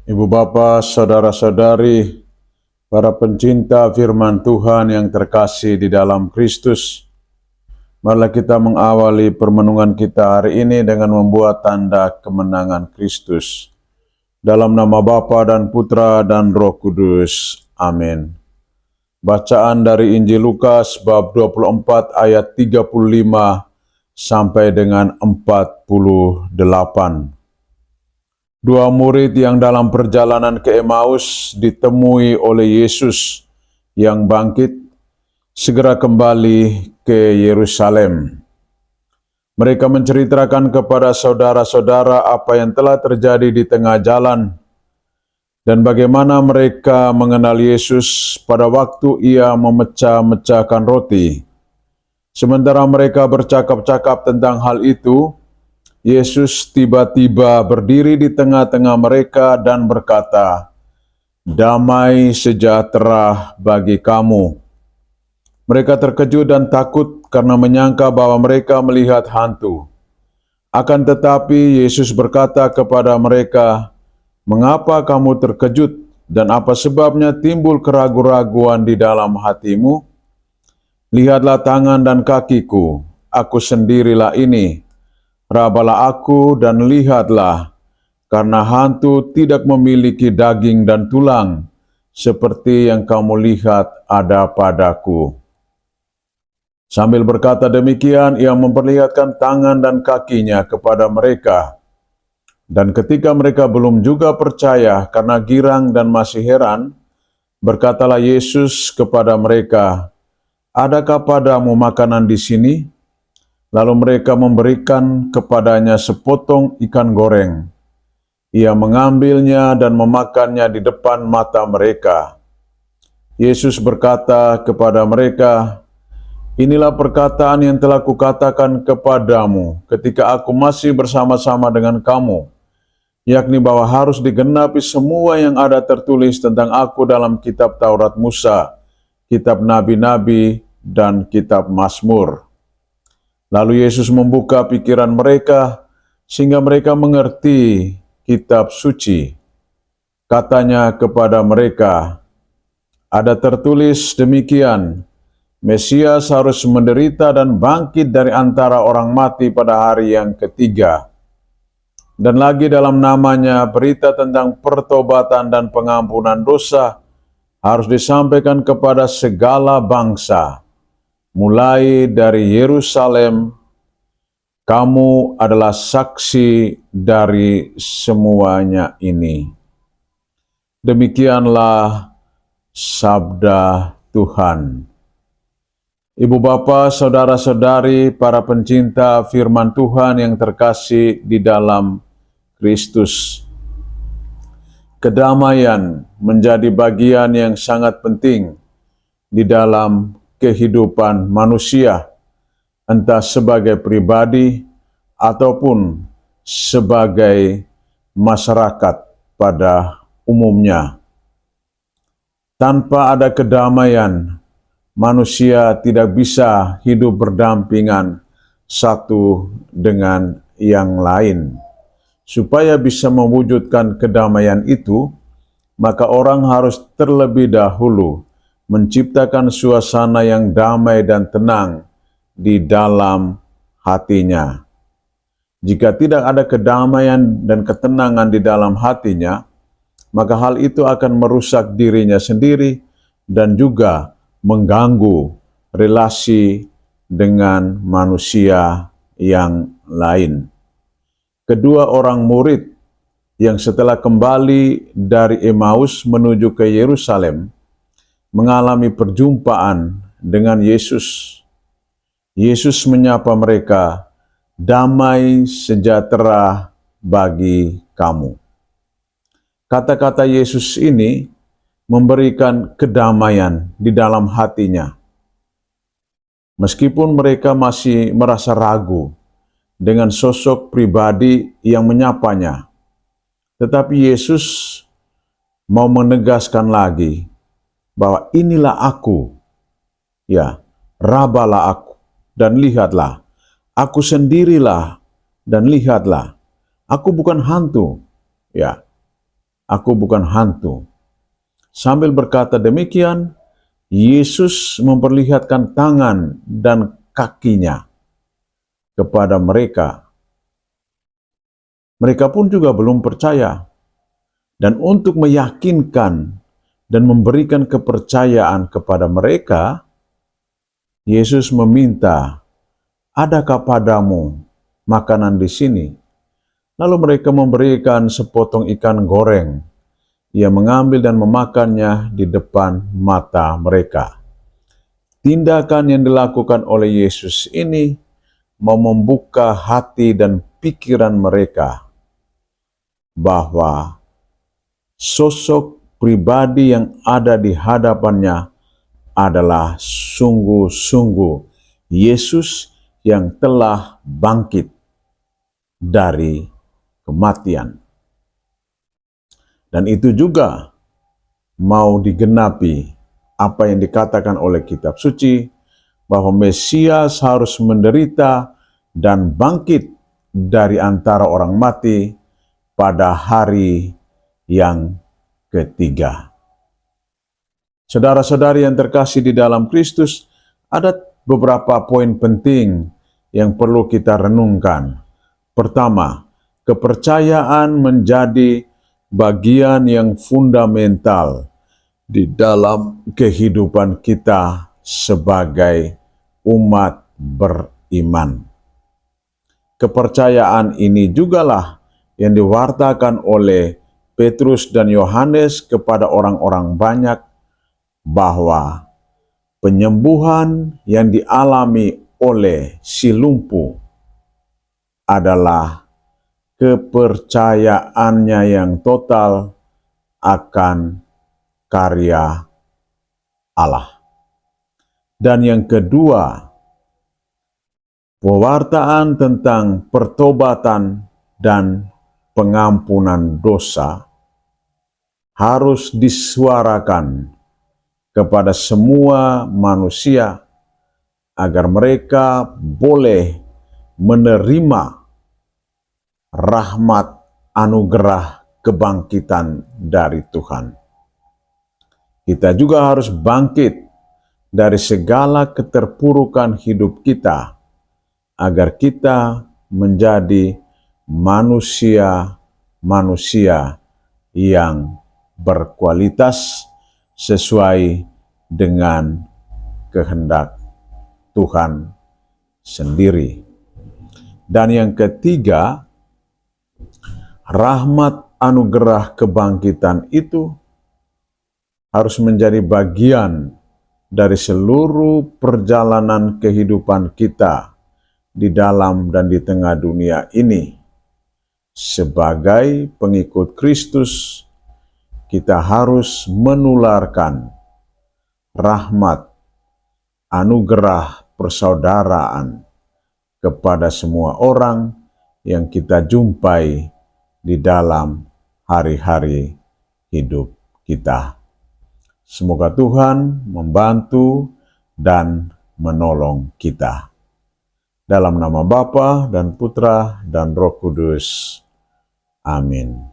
Ibu bapa, saudara-saudari, para pencinta firman Tuhan yang terkasih di dalam Kristus, marilah kita mengawali permenungan kita hari ini dengan membuat tanda kemenangan Kristus. Dalam nama Bapa dan Putra dan Roh Kudus. Amin. Bacaan dari Injil Lukas bab 24 ayat 35 sampai dengan 48. Dua murid yang dalam perjalanan ke Emmaus ditemui oleh Yesus yang bangkit, segera kembali ke Yerusalem. Mereka menceritakan kepada saudara-saudara apa yang telah terjadi di tengah jalan dan bagaimana mereka mengenal Yesus pada waktu ia memecah-mecahkan roti. Sementara mereka bercakap-cakap tentang hal itu, Yesus tiba-tiba berdiri di tengah-tengah mereka dan berkata, "Damai sejahtera bagi kamu." Mereka terkejut dan takut karena menyangka bahwa mereka melihat hantu. Akan tetapi Yesus berkata kepada mereka, "Mengapa kamu terkejut dan apa sebabnya timbul keraguan-raguan di dalam hatimu? Lihatlah tangan dan kakiku, aku sendirilah ini. Rabalah aku dan lihatlah, karena hantu tidak memiliki daging dan tulang, seperti yang kamu lihat ada padaku." Sambil berkata demikian, ia memperlihatkan tangan dan kakinya kepada mereka. Dan ketika mereka belum juga percaya karena girang dan masih heran, berkatalah Yesus kepada mereka, "Adakah padamu makanan di sini?" Lalu mereka memberikan kepadanya sepotong ikan goreng. Ia mengambilnya dan memakannya di depan mata mereka. Yesus berkata kepada mereka, "Inilah perkataan yang telah kukatakan kepadamu ketika aku masih bersama-sama dengan kamu, yakni bahwa harus digenapi semua yang ada tertulis tentang aku dalam kitab Taurat Musa, kitab Nabi-Nabi, dan kitab Mazmur." Lalu Yesus membuka pikiran mereka sehingga mereka mengerti kitab suci. Katanya kepada mereka, "Ada tertulis demikian, Mesias harus menderita dan bangkit dari antara orang mati pada hari yang ketiga. Dan lagi dalam namanya berita tentang pertobatan dan pengampunan dosa harus disampaikan kepada segala bangsa. Mulai dari Yerusalem, kamu adalah saksi dari semuanya ini." Demikianlah sabda Tuhan. Ibu bapa, saudara-saudari, para pencinta firman Tuhan yang terkasih di dalam Kristus. Kedamaian menjadi bagian yang sangat penting di dalam kehidupan manusia, entah sebagai pribadi ataupun sebagai masyarakat pada umumnya. Tanpa ada kedamaian, manusia tidak bisa hidup berdampingan satu dengan yang lain. Supaya bisa mewujudkan kedamaian itu, maka orang harus terlebih dahulu menciptakan suasana yang damai dan tenang di dalam hatinya. Jika tidak ada kedamaian dan ketenangan di dalam hatinya, maka hal itu akan merusak dirinya sendiri dan juga mengganggu relasi dengan manusia yang lain. Kedua orang murid yang setelah kembali dari Emmaus menuju ke Yerusalem mengalami perjumpaan dengan Yesus. Yesus menyapa mereka, "Damai sejahtera bagi kamu." Kata-kata Yesus ini memberikan kedamaian di dalam hatinya. Meskipun mereka masih merasa ragu dengan sosok pribadi yang menyapanya, tetapi Yesus mau menegaskan lagi bahwa inilah aku, ya, rabalah aku dan lihatlah, aku sendirilah dan lihatlah, aku bukan hantu, ya. Aku bukan hantu. Sambil berkata demikian, Yesus memperlihatkan tangan dan kakinya kepada mereka. Mereka pun juga belum percaya. Dan untuk meyakinkan dan memberikan kepercayaan kepada mereka, Yesus meminta, "Adakah padamu makanan di sini?" Lalu mereka memberikan sepotong ikan goreng. Ia mengambil dan memakannya di depan mata mereka. Tindakan yang dilakukan oleh Yesus ini mau membuka hati dan pikiran mereka bahwa sosok pribadi yang ada di hadapannya adalah sungguh-sungguh Yesus yang telah bangkit dari kematian. Dan itu juga mau digenapi apa yang dikatakan oleh kitab suci, bahwa Mesias harus menderita dan bangkit dari antara orang mati pada hari yang ketiga. Saudara-saudari yang terkasih di dalam Kristus, ada beberapa poin penting yang perlu kita renungkan. Pertama, kepercayaan menjadi bagian yang fundamental di dalam kehidupan kita sebagai umat beriman. Kepercayaan ini jugalah yang diwartakan oleh Petrus dan Yohanes kepada orang-orang banyak, bahwa penyembuhan yang dialami oleh si lumpuh adalah kepercayaannya yang total akan karya Allah. Dan yang kedua, pewartaan tentang pertobatan dan pengampunan dosa harus disuarakan kepada semua manusia agar mereka boleh menerima rahmat anugerah kebangkitan dari Tuhan. Kita juga harus bangkit dari segala keterpurukan hidup kita agar kita menjadi manusia-manusia yang berkualitas sesuai dengan kehendak Tuhan sendiri. Dan yang ketiga, rahmat anugerah kebangkitan itu harus menjadi bagian dari seluruh perjalanan kehidupan kita di dalam dan di tengah dunia ini. Sebagai pengikut Kristus, kita harus menularkan rahmat, anugerah persaudaraan kepada semua orang yang kita jumpai di dalam hari-hari hidup kita. Semoga Tuhan membantu dan menolong kita. Dalam nama Bapa dan Putra dan Roh Kudus. Amin.